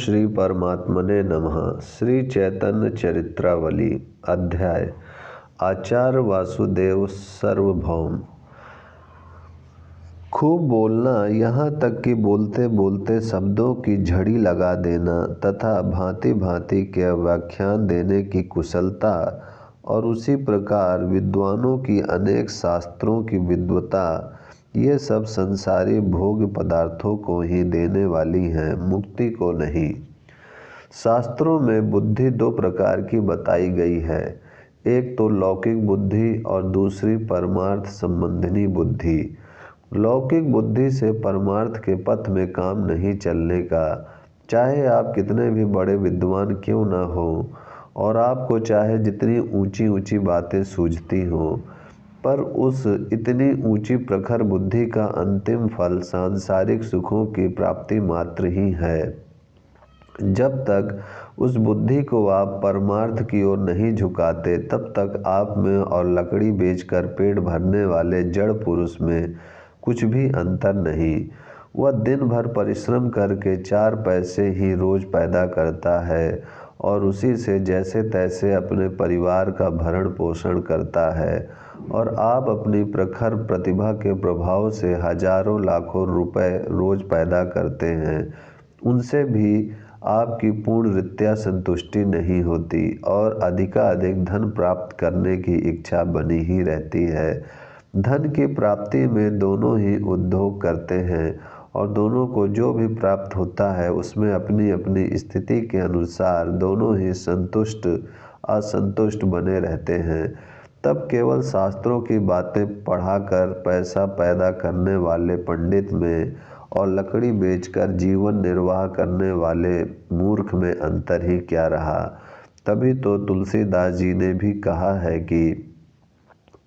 श्री परमात्मने नमः। श्री चैतन्य चरित्रावली अध्याय आचार्य वासुदेव सार्वभौम। खूब बोलना, यहाँ तक कि बोलते बोलते शब्दों की झड़ी लगा देना तथा भांति भांति के व्याख्यान देने की कुशलता और उसी प्रकार विद्वानों की अनेक शास्त्रों की विद्वता, ये सब संसारी भोग पदार्थों को ही देने वाली हैं, मुक्ति को नहीं। शास्त्रों में बुद्धि दो प्रकार की बताई गई है, एक तो लौकिक बुद्धि और दूसरी परमार्थ संबंधिनी बुद्धि। लौकिक बुद्धि से परमार्थ के पथ में काम नहीं चलने का, चाहे आप कितने भी बड़े विद्वान क्यों न हो और आपको चाहे जितनी ऊंची ऊंची बातें सूझती हों, पर उस इतनी ऊंची प्रखर बुद्धि का अंतिम फल सांसारिक सुखों की प्राप्ति मात्र ही है। जब तक उस बुद्धि को आप परमार्थ की ओर नहीं झुकाते, तब तक आप में और लकड़ी बेचकर पेट भरने वाले जड़ पुरुष में कुछ भी अंतर नहीं। वह दिन भर परिश्रम करके 4 पैसे ही रोज पैदा करता है और उसी से जैसे तैसे अपने परिवार का भरण पोषण करता है, और आप अपनी प्रखर प्रतिभा के प्रभाव से हजारों लाखों रुपए रोज पैदा करते हैं। उनसे भी आपकी पूर्ण रीत्या संतुष्टि नहीं होती और अधिकाधिक धन प्राप्त करने की इच्छा बनी ही रहती है। धन की प्राप्ति में दोनों ही उद्योग करते हैं और दोनों को जो भी प्राप्त होता है उसमें अपनी अपनी स्थिति के अनुसार दोनों ही संतुष्ट असंतुष्ट बने रहते हैं। तब केवल शास्त्रों की बातें पढ़ाकर पैसा पैदा करने वाले पंडित में और लकड़ी बेचकर जीवन निर्वाह करने वाले मूर्ख में अंतर ही क्या रहा। तभी तो तुलसीदास जी ने भी कहा है कि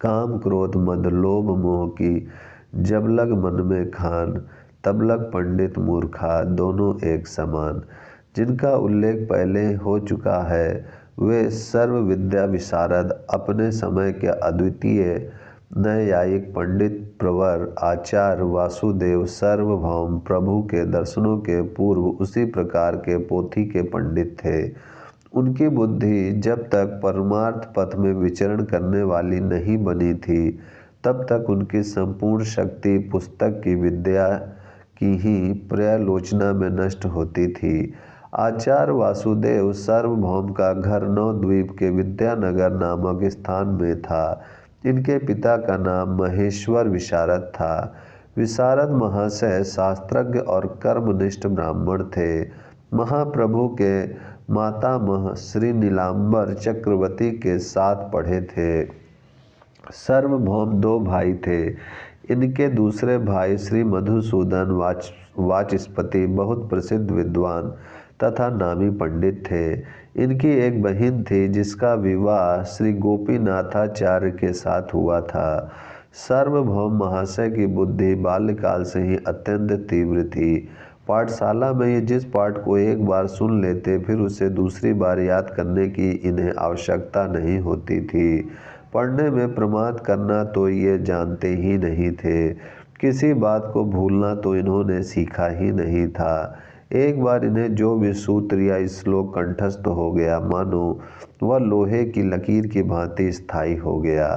काम क्रोध मद लोभ मोह की जब लग मन में खान, तब लग पंडित मूर्खा, दोनों एक समान। जिनका उल्लेख पहले हो चुका है, वे सर्व विद्या विशारद, अपने समय के अद्वितीय न्यायिक पंडित प्रवर आचार्य वासुदेव सार्वभौम प्रभु के दर्शनों के पूर्व उसी प्रकार के पोथी के पंडित थे। उनकी बुद्धि जब तक परमार्थ पथ में विचरण करने वाली नहीं बनी थी, तब तक उनकी संपूर्ण शक्ति पुस्तक की विद्या की ही पर्यालोचना में नष्ट होती थी। आचार्य वासुदेव सार्वभौम का घर नवद्वीप के विद्यानगर नामक स्थान में था। इनके पिता का नाम महेश्वर विशारद था। विशारद महाशय शास्त्रज्ञ और कर्मनिष्ठ ब्राह्मण थे। महाप्रभु के मातामह श्री नीलांबर चक्रवर्ती के साथ पढ़े थे। सार्वभौम 2 भाई थे। इनके दूसरे भाई श्री मधुसूदन वाचस्पति बहुत प्रसिद्ध विद्वान तथा नामी पंडित थे। इनकी एक बहन थी जिसका विवाह श्री गोपीनाथाचार्य के साथ हुआ था। सार्वभौम महाशय की बुद्धि बाल्यकाल से ही अत्यंत तीव्र थी। पाठशाला में ये जिस पाठ को एक बार सुन लेते, फिर उसे दूसरी बार याद करने की इन्हें आवश्यकता नहीं होती थी। पढ़ने में प्रमाद करना तो ये जानते ही नहीं थे। किसी बात को भूलना तो इन्होंने सीखा ही नहीं था। एक बार इन्हें जो भी सूत्र या श्लोक कंठस्थ हो गया, मानो वह लोहे की लकीर की भांति स्थायी हो गया।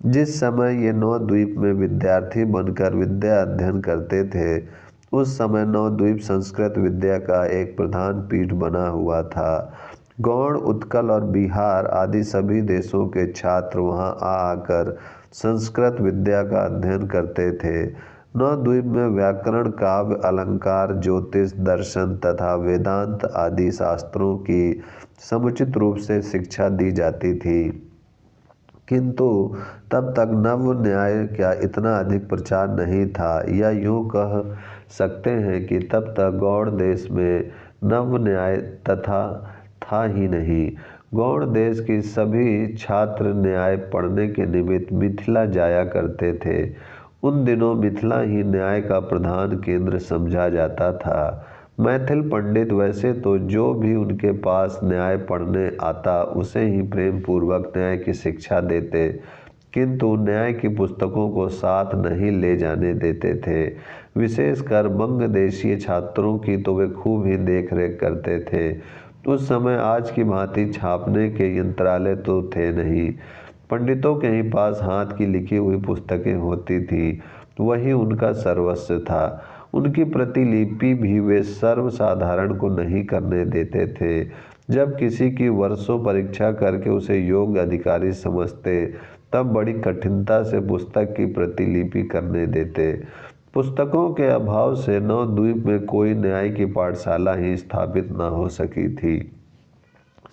जिस समय ये नवद्वीप में विद्यार्थी बनकर विद्या अध्ययन करते थे, उस समय नवद्वीप संस्कृत विद्या का एक प्रधान पीठ बना हुआ था। गौड़, उत्कल और बिहार आदि सभी देशों के छात्र वहां आकर संस्कृत विद्या का अध्ययन करते थे। नवद्वीप में व्याकरण, काव्य, अलंकार, ज्योतिष, दर्शन तथा वेदांत आदि शास्त्रों की समुचित रूप से शिक्षा दी जाती थी, किंतु तब तक नव न्याय का इतना अधिक प्रचार नहीं था, या यूँ कह सकते हैं कि तब तक गौड़ देश में नव न्याय तथा था ही नहीं। गौड़ देश की सभी छात्र न्याय पढ़ने के निमित्त मिथिला जाया करते थे। उन दिनों मिथिला ही न्याय का प्रधान केंद्र समझा जाता था। मैथिल पंडित वैसे तो जो भी उनके पास न्याय पढ़ने आता, उसे ही प्रेम पूर्वक न्याय की शिक्षा देते, किंतु न्याय की पुस्तकों को साथ नहीं ले जाने देते थे। विशेषकर बंगदेशीय छात्रों की तो वे खूब ही देख रेख करते थे। उस समय आज की भांति छापने के यंत्रालय तो थे नहीं। पंडितों के ही पास हाथ की लिखी हुई पुस्तकें होती थी, वही उनका सर्वस्व था। उनकी प्रतिलिपि भी वे सर्वसाधारण को नहीं करने देते थे। जब किसी की वर्षों परीक्षा करके उसे योग्य अधिकारी समझते, तब बड़ी कठिनता से पुस्तक की प्रतिलिपि करने देते। पुस्तकों के अभाव से नवद्वीप में कोई न्याय की पाठशाला ही स्थापित न हो सकी थी।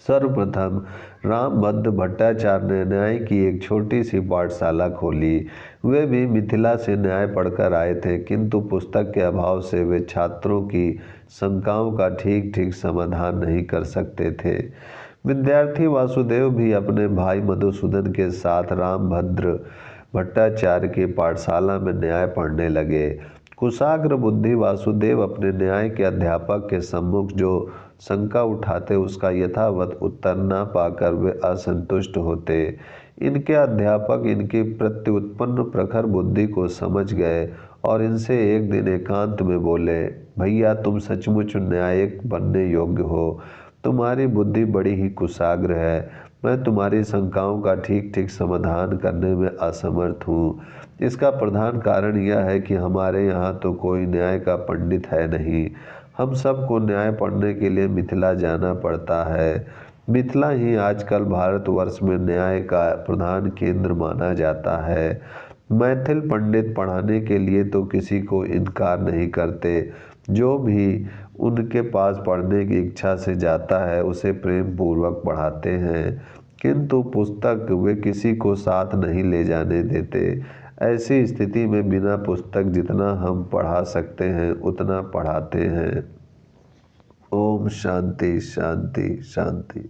सर्वप्रथम रामभद्र भट्टाचार्य ने न्याय की एक छोटी सी पाठशाला खोली। वे भी मिथिला से न्याय पढ़कर आए थे, किंतु पुस्तक के अभाव से वे छात्रों की शंकाओं का ठीक ठीक समाधान नहीं कर सकते थे। विद्यार्थी वासुदेव भी अपने भाई मधुसूदन के साथ रामभद्र भट्टाचार्य की पाठशाला में न्याय पढ़ने लगे। कुशाग्र बुद्धि वासुदेव अपने न्याय के अध्यापक के सम्मुख जो शंका उठाते, उसका यथावत उत्तर न पाकर वे असंतुष्ट होते। इनके अध्यापक इनकी प्रत्युत्पन्न प्रखर बुद्धि को समझ गए और इनसे एक दिन एकांत में बोले, भैया तुम सचमुच न्यायिक बनने योग्य हो। तुम्हारी बुद्धि बड़ी ही कुशाग्र है। मैं तुम्हारी शंकाओं का ठीक ठीक समाधान करने में असमर्थ हूँ। इसका प्रधान कारण यह है कि हमारे यहाँ तो कोई न्याय का पंडित है नहीं। हम सबको न्याय पढ़ने के लिए मिथिला जाना पड़ता है। मिथिला ही आजकल भारतवर्ष में न्याय का प्रधान केंद्र माना जाता है। मैथिल पंडित पढ़ाने के लिए तो किसी को इनकार नहीं करते। जो भी उनके पास पढ़ने की इच्छा से जाता है, उसे प्रेम पूर्वक पढ़ाते हैं, किंतु पुस्तक वे किसी को साथ नहीं ले जाने देते। ऐसी स्थिति में बिना पुस्तक जितना हम पढ़ा सकते हैं उतना पढ़ाते हैं। ओम शांति शांति शांति।